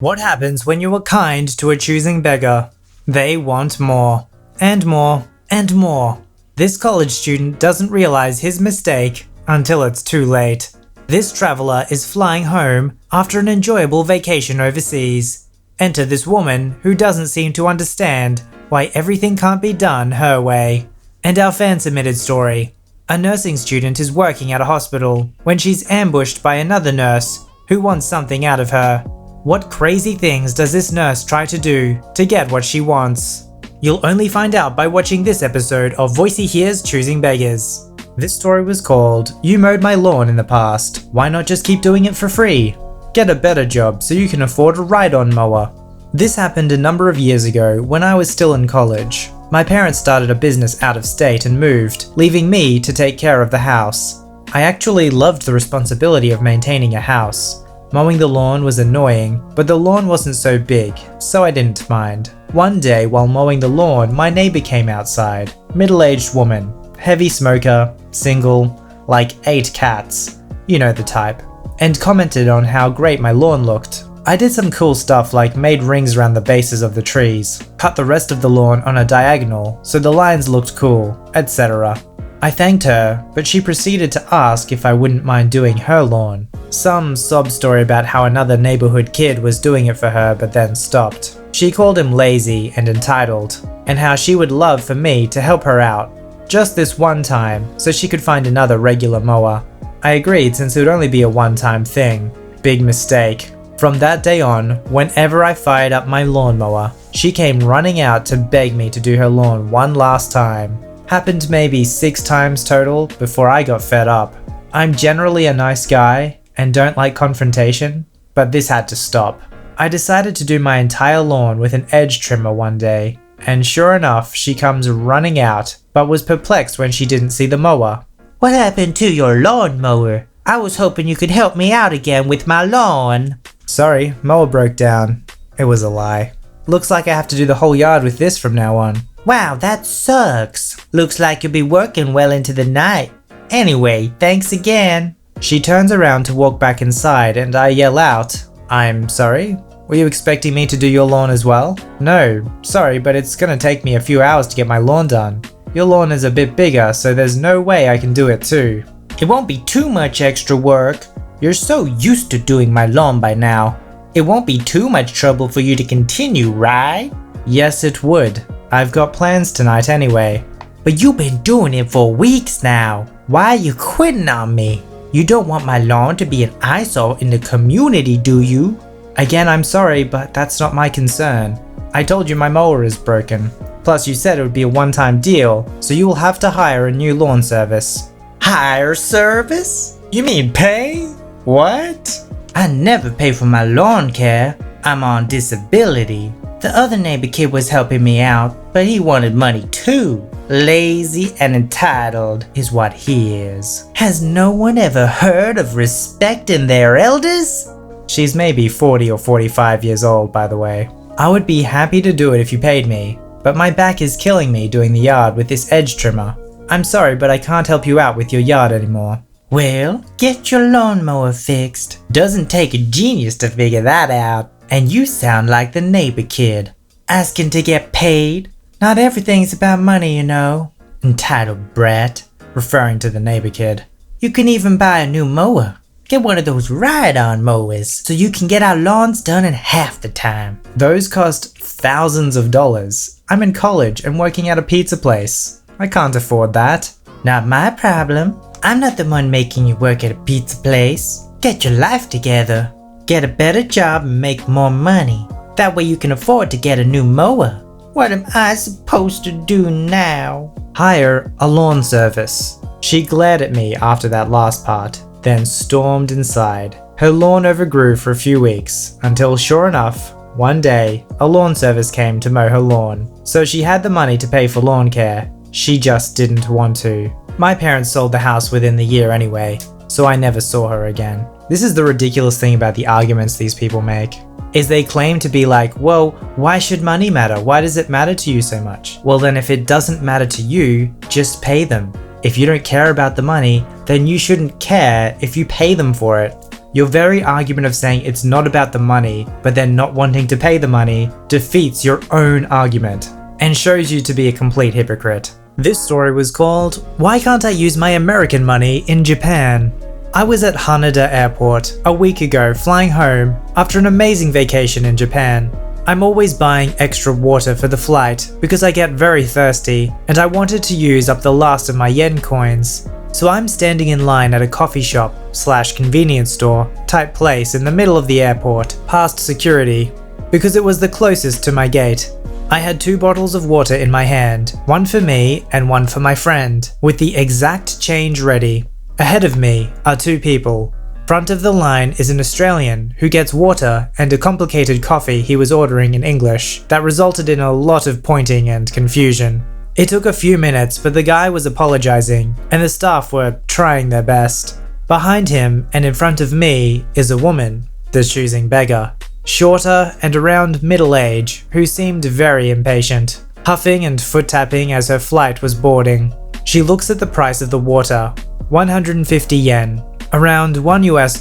What happens when you are kind to a choosing beggar? They want more, and more, and more. This college student doesn't realize his mistake until it's too late. This traveler is flying home after an enjoyable vacation overseas. Enter this woman who doesn't seem to understand why everything can't be done her way. And our fan-submitted story. A nursing student is working at a hospital when she's ambushed by another nurse who wants something out of her. What crazy things does this nurse try to do to get what she wants? You'll only find out by watching this episode of VoiceyHere's Choosing Beggars. This story was called, "You Mowed My Lawn in the Past. Why not just keep doing it for free? Get a better job so you can afford a ride-on mower." This happened a number of years ago when I was still in college. My parents started a business out of state and moved, leaving me to take care of the house. I actually loved the responsibility of maintaining a house. Mowing the lawn was annoying, but the lawn wasn't so big, so I didn't mind. One day while mowing the lawn, my neighbor came outside. Middle-aged woman, heavy smoker, single, like 8 cats, you know the type, and commented on how great my lawn looked. I did some cool stuff like made rings around the bases of the trees, cut the rest of the lawn on a diagonal so the lines looked cool, etc. I thanked her, but she proceeded to ask if I wouldn't mind doing her lawn. Some sob story about how another neighborhood kid was doing it for her but then stopped. She called him lazy and entitled, and how she would love for me to help her out, just this one time, so she could find another regular mower. I agreed since it would only be a one-time thing. Big mistake. From that day on, whenever I fired up my lawnmower, she came running out to beg me to do her lawn one last time. Happened maybe 6 times total before I got fed up. I'm generally a nice guy and don't like confrontation, but this had to stop. I decided to do my entire lawn with an edge trimmer one day, and sure enough, she comes running out, but was perplexed when she didn't see the mower. "What happened to your lawnmower? I was hoping you could help me out again with my lawn." "Sorry, mower broke down." It was a lie. "Looks like I have to do the whole yard with this from now on." "Wow, that sucks. Looks like you'll be working well into the night. Anyway, thanks again." She turns around to walk back inside and I yell out, "I'm sorry? Were you expecting me to do your lawn as well?" "No, sorry, but it's gonna take me a few hours to get my lawn done. Your lawn is a bit bigger, so there's no way I can do it too." "It won't be too much extra work. You're so used to doing my lawn by now. It won't be too much trouble for you to continue, right?" "Yes, it would. I've got plans tonight anyway." "But you've been doing it for weeks now. Why are you quitting on me? You don't want my lawn to be an eyesore in the community, do you?" "Again, I'm sorry, but that's not my concern. I told you my mower is broken. Plus you said it would be a one-time deal, so you will have to hire a new lawn service." "Hire service? You mean pay? What?" "I never pay for my lawn care. I'm on disability. The other neighbor kid was helping me out, but he wanted money too. Lazy and entitled is what he is. Has no one ever heard of respecting their elders?" She's maybe 40 or 45 years old, by the way. "I would be happy to do it if you paid me, but my back is killing me doing the yard with this edge trimmer. I'm sorry, but I can't help you out with your yard anymore." "Well, get your lawnmower fixed. Doesn't take a genius to figure that out. And you sound like the neighbor kid. Asking to get paid? Not everything's about money, you know. Entitled brat," referring to the neighbor kid. "You can even buy a new mower. Get one of those ride-on mowers so you can get our lawns done in half the time." "Those cost thousands of dollars. I'm in college and working at a pizza place. I can't afford that." "Not my problem. I'm not the one making you work at a pizza place. Get your life together. Get a better job and make more money. That way you can afford to get a new mower." "What am I supposed to do now?" "Hire a lawn service." She glared at me after that last part, then stormed inside. Her lawn overgrew for a few weeks, until sure enough, one day, a lawn service came to mow her lawn. So she had the money to pay for lawn care. She just didn't want to. My parents sold the house within the year anyway, so I never saw her again. This is the ridiculous thing about the arguments these people make, is they claim to be like, well, why should money matter? Why does it matter to you so much? Well then if it doesn't matter to you, just pay them. If you don't care about the money, then you shouldn't care if you pay them for it. Your very argument of saying it's not about the money, but then not wanting to pay the money, defeats your own argument and shows you to be a complete hypocrite. This story was called, "Why Can't I Use My American Money in Japan?" I was at Haneda Airport a week ago flying home after an amazing vacation in Japan. I'm always buying extra water for the flight because I get very thirsty and I wanted to use up the last of my yen coins. So I'm standing in line at a coffee shop / convenience store type place in the middle of the airport past security because it was the closest to my gate. I had 2 bottles of water in my hand, one for me and one for my friend, with the exact change ready. Ahead of me are 2 people. Front of the line is an Australian who gets water and a complicated coffee he was ordering in English that resulted in a lot of pointing and confusion. It took a few minutes, but the guy was apologizing and the staff were trying their best. Behind him and in front of me is a woman, the choosing beggar, shorter and around middle age, who seemed very impatient, huffing and foot tapping as her flight was boarding. She looks at the price of the water, 150 yen, around $1 US,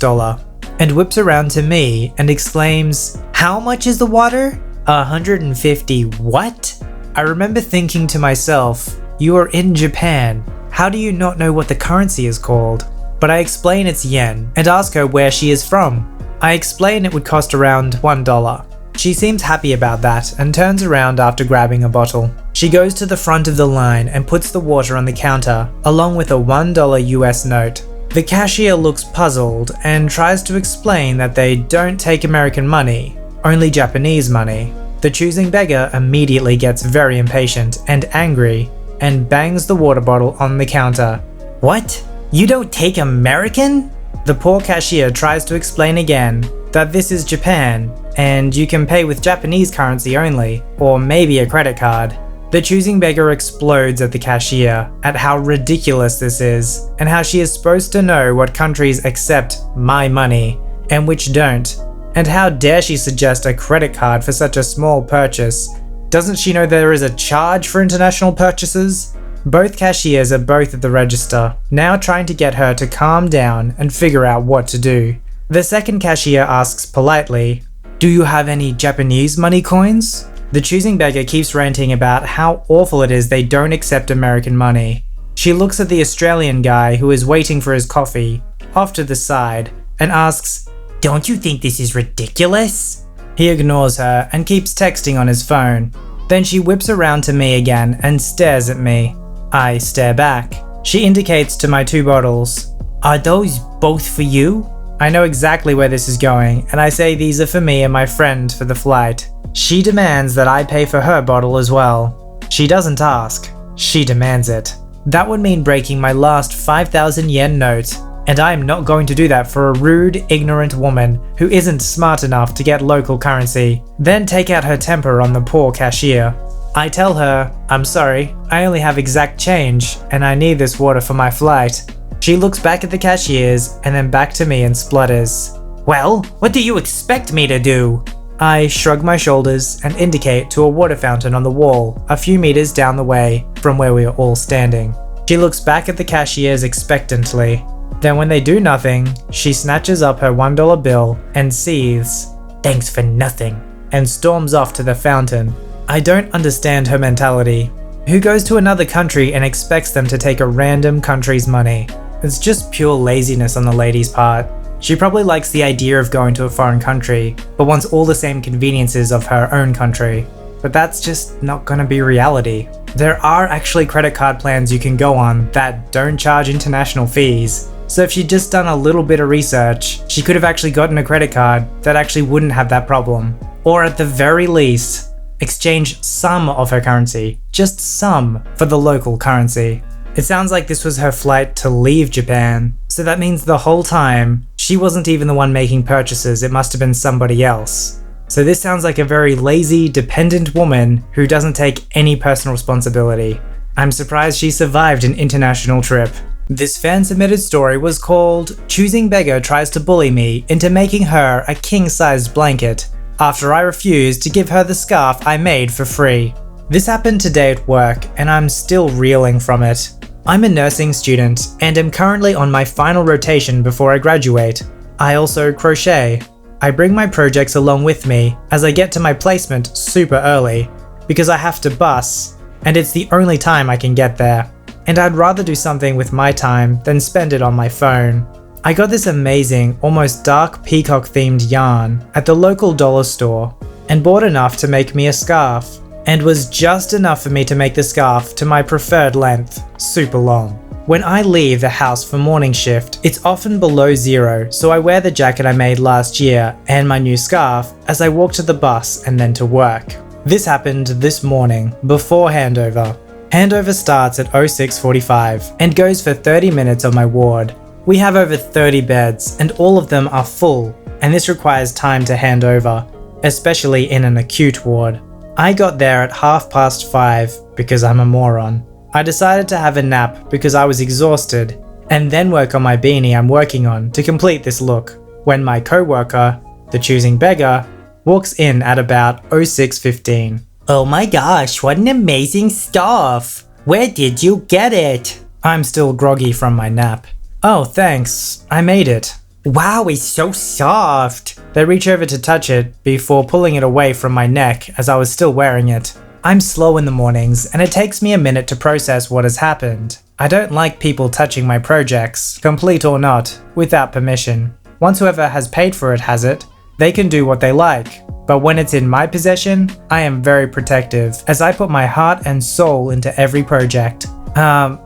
and whips around to me and exclaims, "How much is the water?" 150 what? I remember thinking to myself, you are in Japan, how do you not know what the currency is called? But I explain it's yen and ask her where she is from. I explain it would cost around $1. She seems happy about that and turns around after grabbing a bottle. She goes to the front of the line and puts the water on the counter, along with a $1 US note. The cashier looks puzzled and tries to explain that they don't take American money, only Japanese money. The choosing beggar immediately gets very impatient and angry and bangs the water bottle on the counter. "What? You don't take American?" The poor cashier tries to explain again that this is Japan and you can pay with Japanese currency only, or maybe a credit card. The choosing beggar explodes at the cashier at how ridiculous this is and how she is supposed to know what countries accept my money and which don't. And how dare she suggest a credit card for such a small purchase? Doesn't she know there is a charge for international purchases? Both cashiers are both at the register, now trying to get her to calm down and figure out what to do. The second cashier asks politely, "Do you have any Japanese money coins?" The choosing beggar keeps ranting about how awful it is they don't accept American money. She looks at the Australian guy who is waiting for his coffee, off to the side, and asks, "Don't you think this is ridiculous?" He ignores her and keeps texting on his phone. Then she whips around to me again and stares at me. I stare back. She indicates to my 2 bottles. "Are those both for you?" I know exactly where this is going, and I say these are for me and my friend for the flight. She demands that I pay for her bottle as well. She doesn't ask, she demands it. That would mean breaking my last 5,000 yen note, and I am not going to do that for a rude, ignorant woman who isn't smart enough to get local currency, then take out her temper on the poor cashier. I tell her, "I'm sorry, I only have exact change, and I need this water for my flight." She looks back at the cashiers and then back to me and splutters, "Well, what do you expect me to do?" I shrug my shoulders and indicate to a water fountain on the wall a few meters down the way from where we are all standing. She looks back at the cashiers expectantly. Then when they do nothing, she snatches up her $1 bill and seethes, "Thanks for nothing," and storms off to the fountain. I don't understand her mentality. Who goes to another country and expects them to take a random country's money? It's just pure laziness on the lady's part. She probably likes the idea of going to a foreign country, but wants all the same conveniences of her own country. But that's just not gonna be reality. There are actually credit card plans you can go on that don't charge international fees. So if she'd just done a little bit of research, she could have actually gotten a credit card that actually wouldn't have that problem. Or at the very least, exchange some of her currency, just some, for the local currency. It sounds like this was her flight to leave Japan, so that means the whole time, she wasn't even the one making purchases, it must have been somebody else. So this sounds like a very lazy, dependent woman who doesn't take any personal responsibility. I'm surprised she survived an international trip. This fan-submitted story was called "Choosing Beggar Tries to Bully Me into Making Her a King-Sized Blanket After I Refused to Give Her the Scarf I Made for Free." This happened today at work, and I'm still reeling from it. I'm a nursing student, and am currently on my final rotation before I graduate. I also crochet. I bring my projects along with me as I get to my placement super early because I have to bus, and it's the only time I can get there. And I'd rather do something with my time than spend it on my phone. I got this amazing, almost dark peacock themed yarn at the local dollar store and bought enough to make me a scarf, and was just enough for me to make the scarf to my preferred length, super long. When I leave the house for morning shift, it's often below zero, so I wear the jacket I made last year and my new scarf as I walk to the bus and then to work. This happened this morning, before handover. Handover starts at 06:45 and goes for 30 minutes on my ward. We have over 30 beds and all of them are full, and this requires time to hand over, especially in an acute ward. I got there at 5:30 because I'm a moron. I decided to have a nap because I was exhausted, and then work on my beanie I'm working on to complete this look, when my co-worker, the choosing beggar, walks in at about 06:15. Oh my gosh, what an amazing scarf! Where did you get it? I'm still groggy from my nap. Oh, thanks. I made it. Wow, it's so soft. They reach over to touch it before pulling it away from my neck as I was still wearing it. I'm slow in the mornings and it takes me a minute to process what has happened. I don't like people touching my projects, complete or not, without permission. Once whoever has paid for it has it, they can do what they like. But when it's in my possession, I am very protective as I put my heart and soul into every project.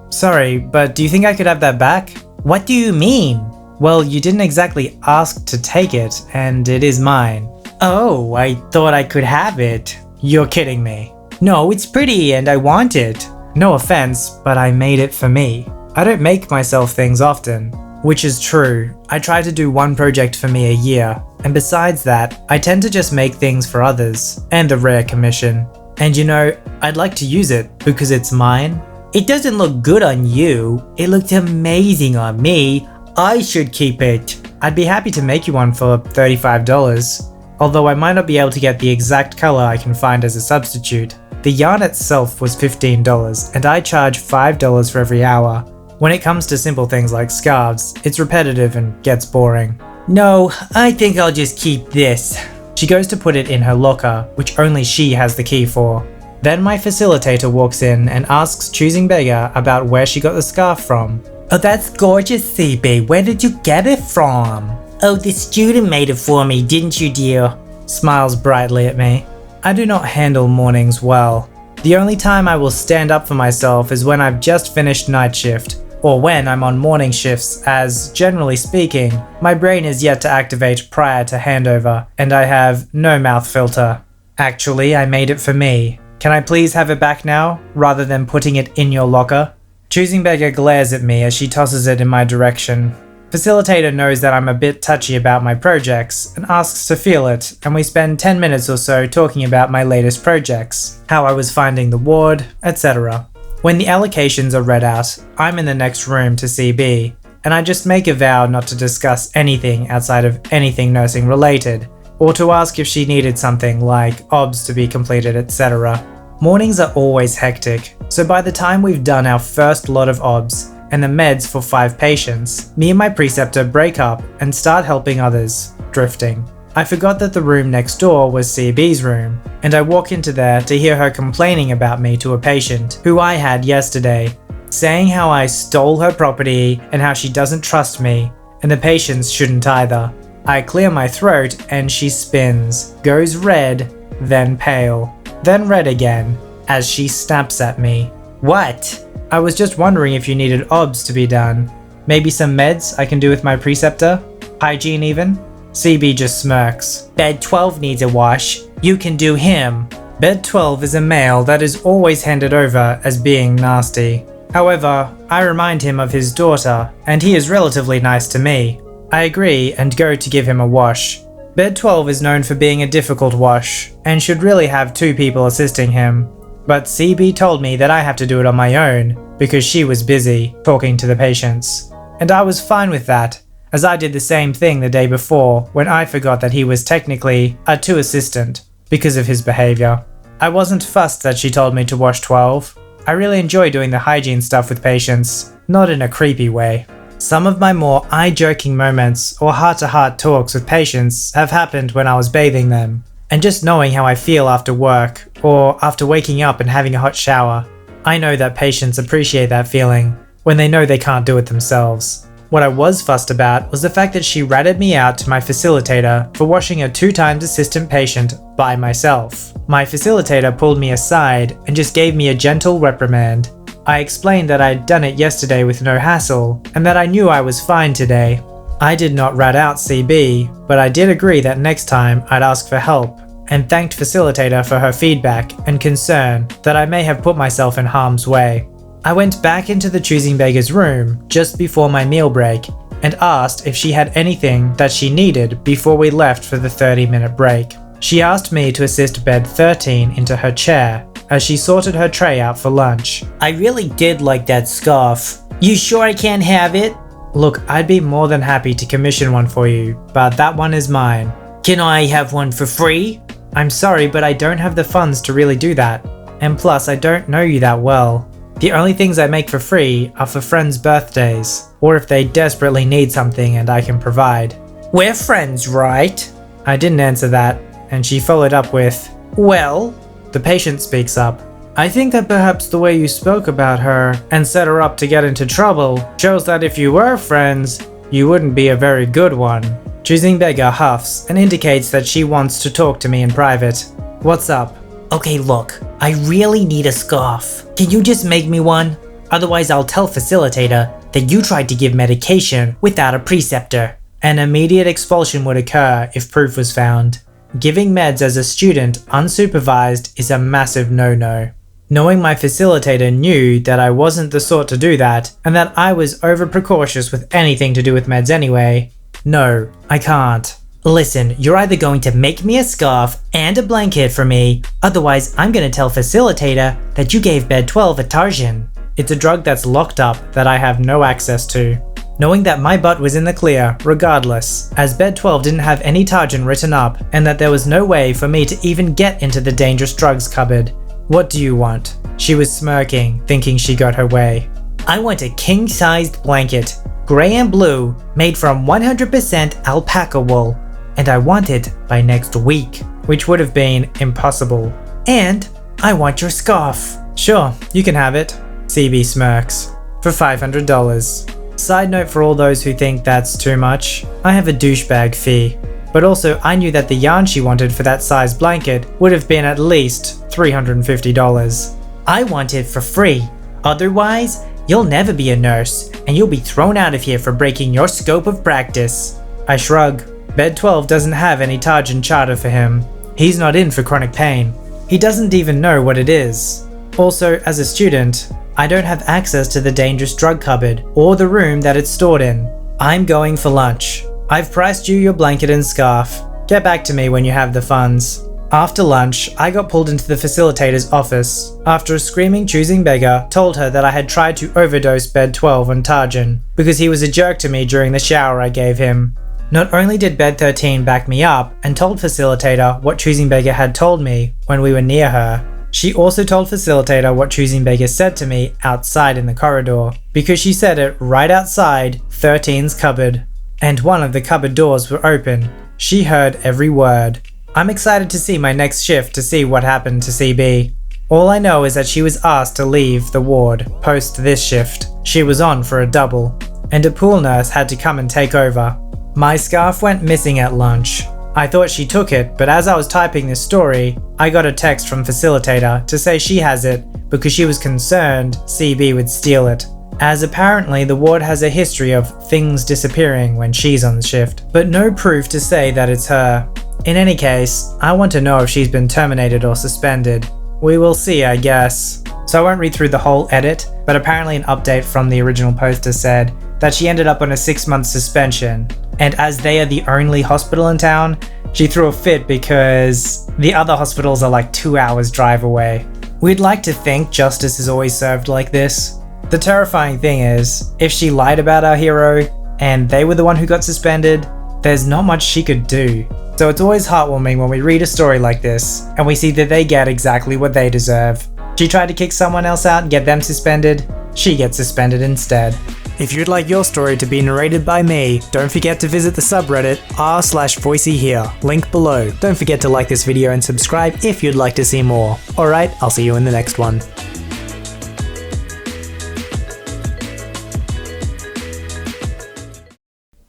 Sorry, but do you think I could have that back? What do you mean? Well, you didn't exactly ask to take it, and it is mine. Oh, I thought I could have it. You're kidding me. No, it's pretty and I want it. No offense, but I made it for me. I don't make myself things often. Which is true. I try to do one project for me a year, and besides that, I tend to just make things for others, and the rare commission. And you know, I'd like to use it because it's mine. It doesn't look good on you. It looked amazing on me. I should keep it. I'd be happy to make you one for $35, although I might not be able to get the exact color I can find as a substitute. The yarn itself was $15, and I charge $5 for every hour. When it comes to simple things like scarves, it's repetitive and gets boring. No, I think I'll just keep this. She goes to put it in her locker, which only she has the key for. Then my facilitator walks in and asks Choosing Beggar about where she got the scarf from. Oh, that's gorgeous, CB. Where did you get it from? Oh, the student made it for me, didn't you, dear? Smiles brightly at me. I do not handle mornings well. The only time I will stand up for myself is when I've just finished night shift, or when I'm on morning shifts as, generally speaking, my brain is yet to activate prior to handover, and I have no mouth filter. Actually, I made it for me. Can I please have it back now, rather than putting it in your locker? Choosing Beggar glares at me as she tosses it in my direction. Facilitator knows that I'm a bit touchy about my projects and asks to feel it, and we spend 10 minutes or so talking about my latest projects, how I was finding the ward, etc. When the allocations are read out, I'm in the next room to CB, and I just make a vow not to discuss anything outside of anything nursing related, or to ask if she needed something like OBS to be completed, etc. Mornings are always hectic, so by the time we've done our first lot of OBS and the meds for 5 patients, me and my preceptor break up and start helping others, drifting. I forgot that the room next door was CB's room, and I walk into there to hear her complaining about me to a patient who I had yesterday, saying how I stole her property and how she doesn't trust me, and the patients shouldn't either. I clear my throat and she spins, goes red, then pale, then red again, as she snaps at me. What? I was just wondering if you needed OBS to be done. Maybe some meds I can do with my preceptor? Hygiene even? CB just smirks. Bed 12 needs a wash. You can do him. Bed 12 is a male that is always handed over as being nasty. However, I remind him of his daughter, and he is relatively nice to me. I agree and go to give him a wash. Bed 12 is known for being a difficult wash, and should really have 2 people assisting him. But CB told me that I have to do it on my own, because she was busy talking to the patients. And I was fine with that, as I did the same thing the day before when I forgot that he was technically a 2 assistant because of his behavior. I wasn't fussed that she told me to wash 12. I really enjoy doing the hygiene stuff with patients, not in a creepy way. Some of my more eye-joking moments or heart-to-heart talks with patients have happened when I was bathing them, and just knowing how I feel after work or after waking up and having a hot shower, I know that patients appreciate that feeling when they know they can't do it themselves. What I was fussed about was the fact that she ratted me out to my facilitator for washing a 2x assistant patient by myself. My facilitator pulled me aside and just gave me a gentle reprimand. I explained that I'd done it yesterday with no hassle, and that I knew I was fine today. I did not rat out CB, but I did agree that next time I'd ask for help, and thanked facilitator for her feedback and concern that I may have put myself in harm's way. I went back into the Choosing Beggars room just before my meal break and asked if she had anything that she needed before we left for the 30-minute break. She asked me to assist bed 13 into her chair as she sorted her tray out for lunch. I really did like that scarf. You sure I can't have it? Look, I'd be more than happy to commission one for you, but that one is mine. Can I have one for free? I'm sorry, but I don't have the funds to really do that. And plus, I don't know you that well. The only things I make for free are for friends' birthdays, or if they desperately need something and I can provide. We're friends, right? I didn't answer that, and she followed up with, well? The patient speaks up. I think that perhaps the way you spoke about her and set her up to get into trouble shows that if you were friends, you wouldn't be a very good one. Choosing Beggar huffs and indicates that she wants to talk to me in private. What's up? Okay, look, I really need a scarf. Can you just make me one? Otherwise I'll tell facilitator that you tried to give medication without a preceptor. An immediate expulsion would occur if proof was found. Giving meds as a student unsupervised is a massive no-no. Knowing my facilitator knew that I wasn't the sort to do that, and that I was over-precautious with anything to do with meds anyway, no, I can't. Listen, you're either going to make me a scarf and a blanket for me, otherwise I'm gonna tell facilitator that you gave bed 12 a Tarjan. It's a drug that's locked up that I have no access to. Knowing that my butt was in the clear regardless, as bed 12 didn't have any Tarjan written up and that there was no way for me to even get into the dangerous drugs cupboard. What do you want? She was smirking, thinking she got her way. I want a king-sized blanket, gray and blue, made from 100% alpaca wool, and I want it by next week. Which would have been impossible. And I want your scarf. Sure, you can have it. CB smirks. For $500. Side note for all those who think that's too much, I have a douchebag fee. But also I knew that the yarn she wanted for that size blanket would have been at least $350. I want it for free. Otherwise, you'll never be a nurse, and you'll be thrown out of here for breaking your scope of practice. I shrug. Bed 12 doesn't have any Tarjan charter for him. He's not in for chronic pain. He doesn't even know what it is. Also, as a student, I don't have access to the dangerous drug cupboard or the room that it's stored in. I'm going for lunch. I've priced you your blanket and scarf. Get back to me when you have the funds. After lunch, I got pulled into the facilitator's office after a screaming Choosing Beggar told her that I had tried to overdose bed 12 on Tarjan because he was a jerk to me during the shower I gave him. Not only did bed 13 back me up and told facilitator what Choosing Beggar had told me when we were near her, she also told facilitator what Choosing Beggar said to me outside in the corridor, because she said it right outside 13's cupboard. And one of the cupboard doors were open. She heard every word. I'm excited to see my next shift to see what happened to CB. All I know is that she was asked to leave the ward post this shift. She was on for a double, and a pool nurse had to come and take over. My scarf went missing at lunch. I thought she took it, but as I was typing this story, I got a text from facilitator to say she has it because she was concerned CB would steal it, as apparently the ward has a history of things disappearing when she's on the shift, but no proof to say that it's her. In any case, I want to know if she's been terminated or suspended. We will see, I guess. So I won't read through the whole edit, but apparently an update from the original poster said that she ended up on a 6-month suspension, and as they are the only hospital in town, she threw a fit because the other hospitals are like 2 hours drive away. We'd like to think justice is always served like this. The terrifying thing is, if she lied about our hero, and they were the one who got suspended, there's not much she could do. So it's always heartwarming when we read a story like this, and we see that they get exactly what they deserve. She tried to kick someone else out and get them suspended, she gets suspended instead. If you'd like your story to be narrated by me, don't forget to visit the subreddit r/VoiceyHere, link below. Don't forget to like this video and subscribe if you'd like to see more. Alright, I'll see you in the next one.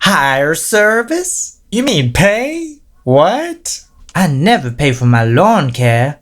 Hire service? You mean pay? What? I never pay for my lawn care.